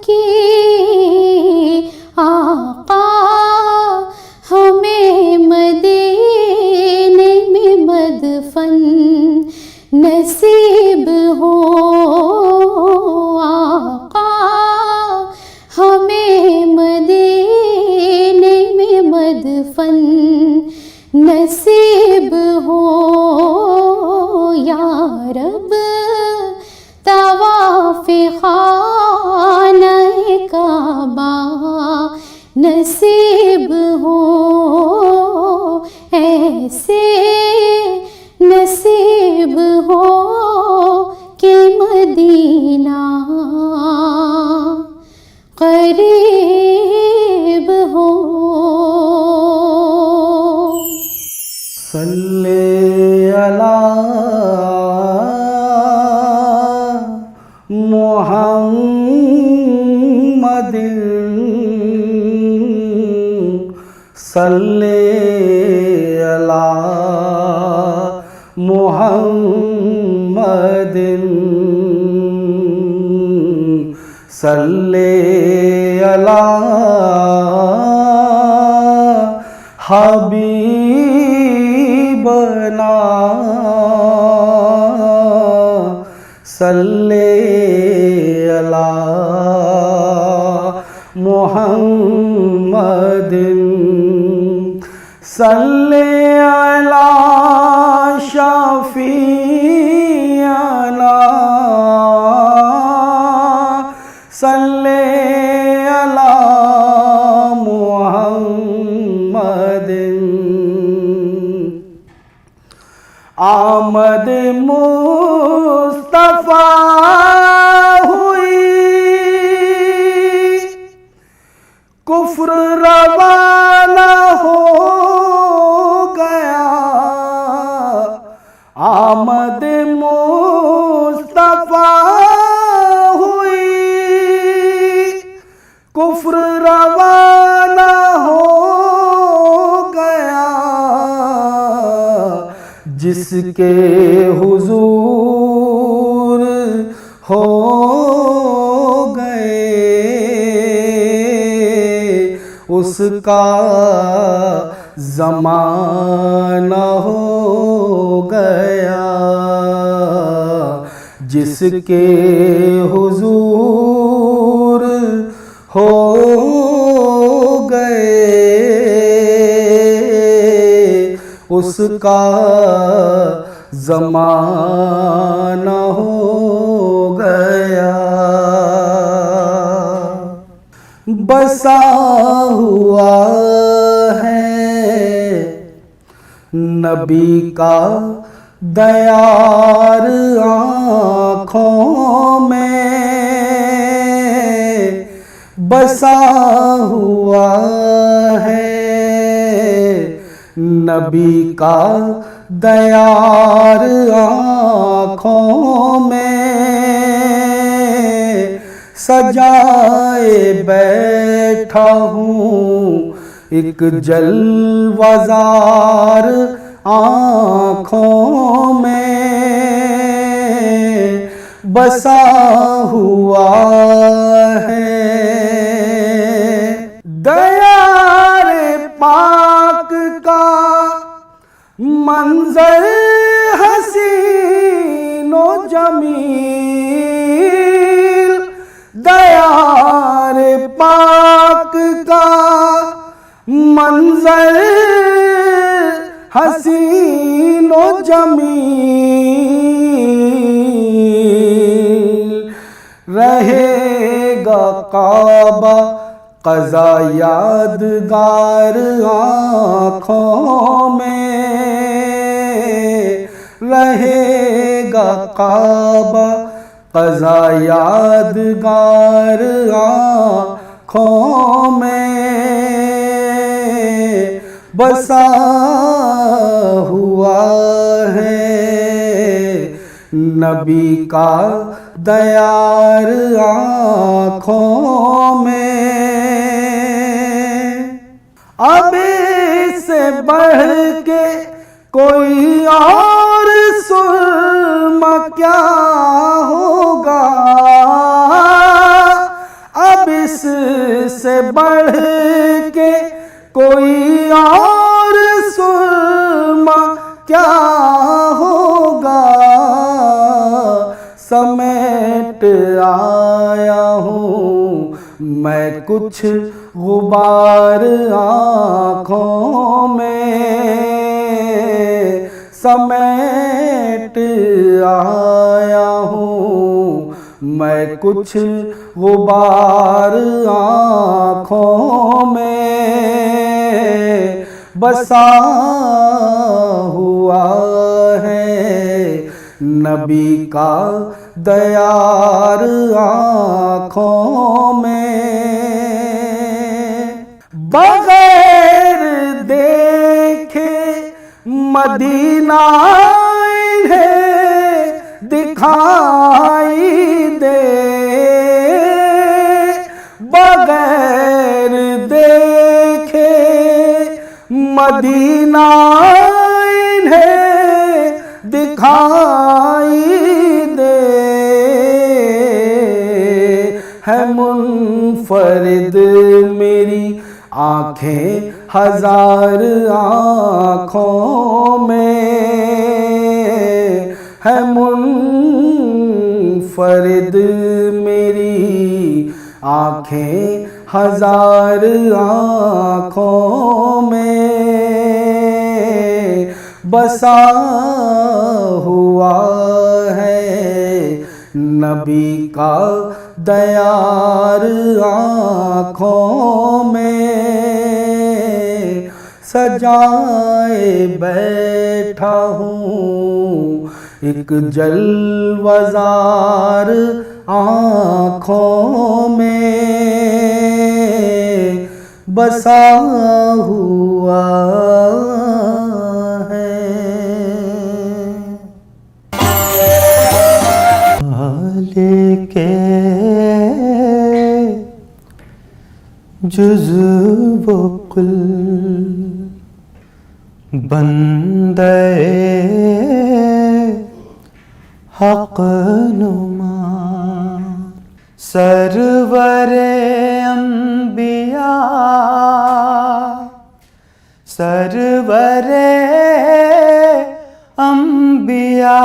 के आका हमें मदीने में मदफन नसीब हो। आका हमें मदीने में मदफन नसीब हो। या रब तवाफ़े ख़ाने काबा नसीब हो। ऐसे नसीब हो कि मदीना करीब हो। सल्ले अला मुहम्मदिन सल्ले अला मुहम्मदिन सल्ले अला हबीबना सल्ले अला मुहम्मदिन सल्ले अला शफीअना सल्ले अला मुहम्मदिन आमद मुस्तफा हुई कुफ्र रवाना हो गया। आमद मुस्तफा हुई कुफ्र रवाना हो गया। जिसके हुजूर हो गए उसका ज़माना हो गया। जिसके हुजूर हो गए उसका ज़माना हो गया। बसा हुआ है नबी का दयार आँखों में बसा हुआ है नबी का दयार आँखों में सजाए बैठा हूँ एक जलवाज़ार आँखों में बसा हुआ है। दयारे पाक का मंजर हसीनो जमील दयारे पाक का मंजर हसीनो जमील रहेगा काबा क़ज़ा यादगार आँखों में रहेगा काबा क़ज़ा यादगार आँखों में बसा हुआ है नबी का दयार आँखों में। अब इससे बढ़ के कोई और सुरमा क्या होगा। अब इससे बढ़ के कोई और सुरमा क्या होगा। समेट आया हूँ मैं कुछ गुबार आँखों में, समेट आया हूँ मैं कुछ गुबार आँखों में, बसा हुआ है नबी का दयार आँखों में। बगैर देखे मदीना इन्हें दिखाई दे, बगैर देखे मदीना इन्हें दिखाई दे। है मुनफरिद मेरी आँखें हजार आँखों में, है मुनफरिद मेरी आँखें हजार आँखों में, बसा हुआ है नबी का दयार आँखों में। सजाए बैठा हूँ एक जलवज़ार आँखों में, बसा हुआ है। लेके जुज़्व कुल बंदे हक़ नुमा, सरवरे अंबिया, सरवरे अंबिया,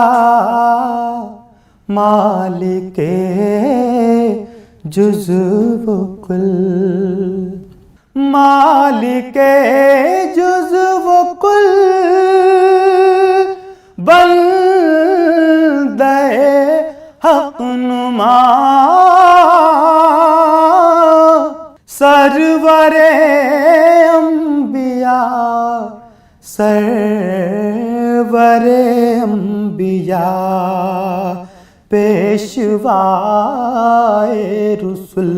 मालिके जुज़्व कुल, मालिके जुज़्व कुल बंदे हक़ नुमा, सरवरे अंबिया, सरवरे अंबिया, पेशवाए रुसुल,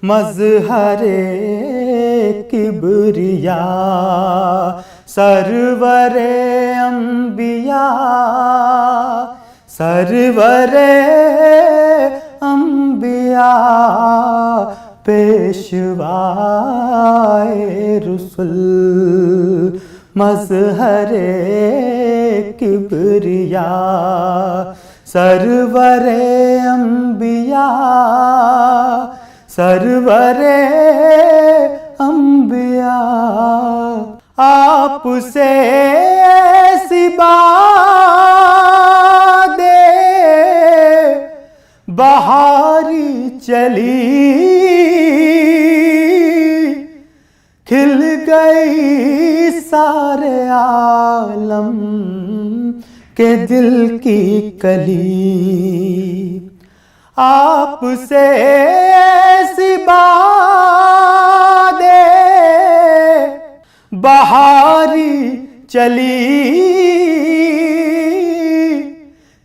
मज़हरे किबरिया, सरवरे अंबिया, सरवरे अंबिया, पेशवाए रुसुल, मज़हरे किबरिया, सरवरे अंबिया, सरवरे अंबिया। आपसे ऐसी बादे बहारी चली, खिल गई सारे आलम के दिल की कली। आपसे ऐसी बादे बहारी चली,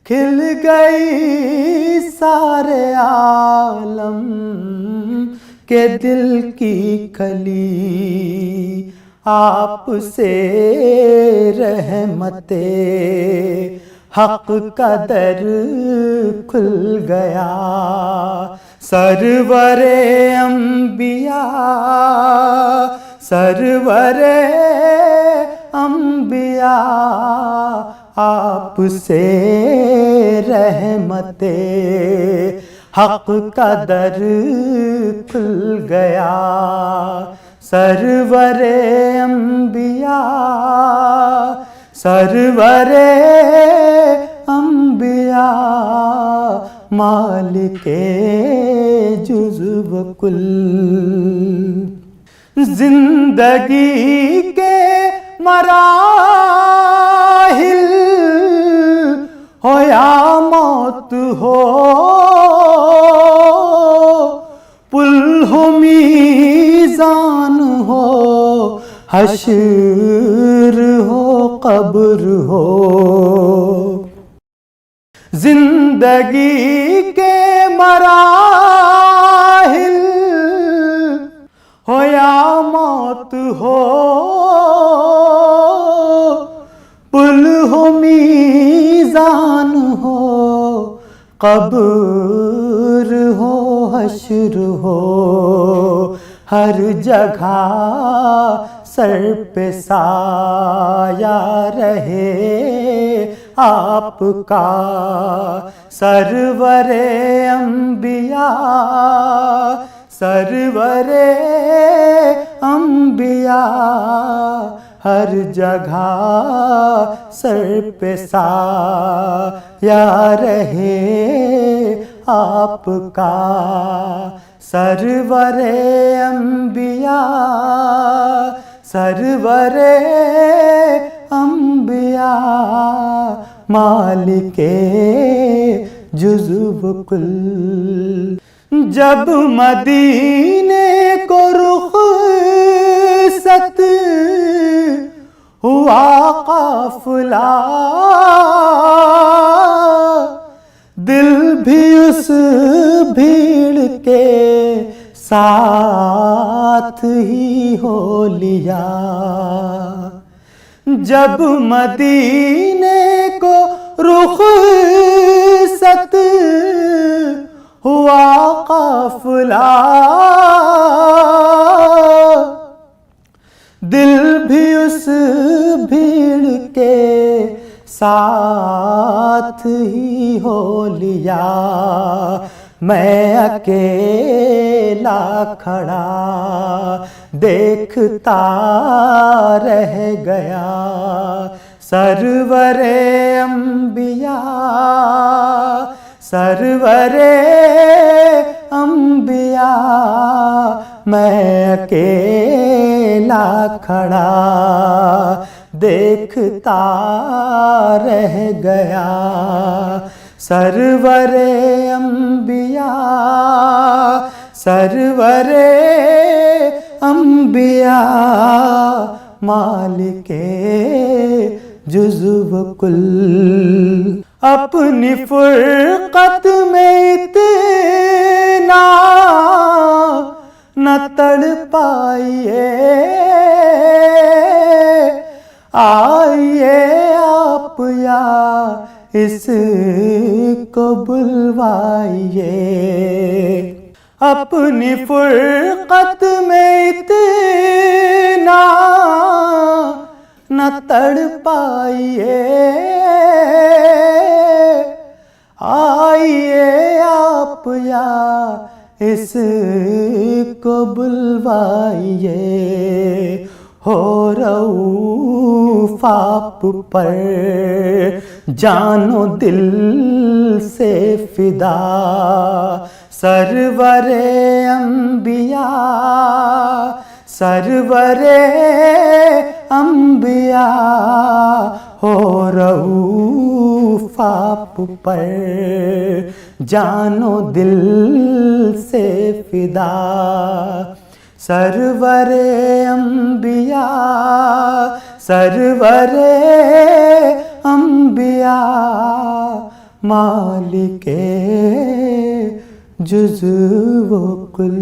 खिल गई सारे आलम के दिल की कली। आपसे रहमते हक़ का दर खुल गया, सरवरे अंबिया, सरवरे अंबिया। आपसे रहमते हक का दर खुल गया। सरवरे अंबिया, सरवरे अंबिया, मालिके जुज़्व कुल। जिंदगी के मराहिल हो या मौत हो, पुल हो मीज़ान हो, हश्र हो कब्र हो। जिंदगी के मराहिल हो या मौत हो, पुल हो मीज़ान हो, कब्र हो हश्र हो। हर जगह सर पे साया रहे आपका। सरवरे अंबिया, सरवरे अंबिया, हर जगह सर पे साया रहे आपका। सरवरे अंबिया, सरवरे अंबिया, मालिके जुज़्व कुल। जब मदीने को रुख़सत हुआ काफ़िला, दिल भी उस भीड़ के साथ ही हो लिया। जब मदीने को रुख़सत हुआ काफ़िला, दिल भी उस भीड़ के साथ ही हो लिया। मैं अकेला खड़ा देखता रह गया। सरवरे अंबिया, सरवरे अंबिया, मैं अकेला खड़ा देखता रह गया। सरवरे अंबिया, सरवरे अंबिया, मालिके जुज़्व कुल। अपनी फुरक़त में इतना न तड़पाइए, आइए आप या इसको बुलवाइए। अपनी फुरक़त में इतना न तड़पाइए, आइए आप या इसको बुलवाइए। हो रऊफ़ आप पर जानो दिल से फ़िदा। सरवरे अंबिया, सरवरे अंबिया, हो रऊफ़ आप पर जानो दिल से फ़िदा। सरवरे अंबिया, सरवरे अंबिया, मालिके जुज़्व कुल।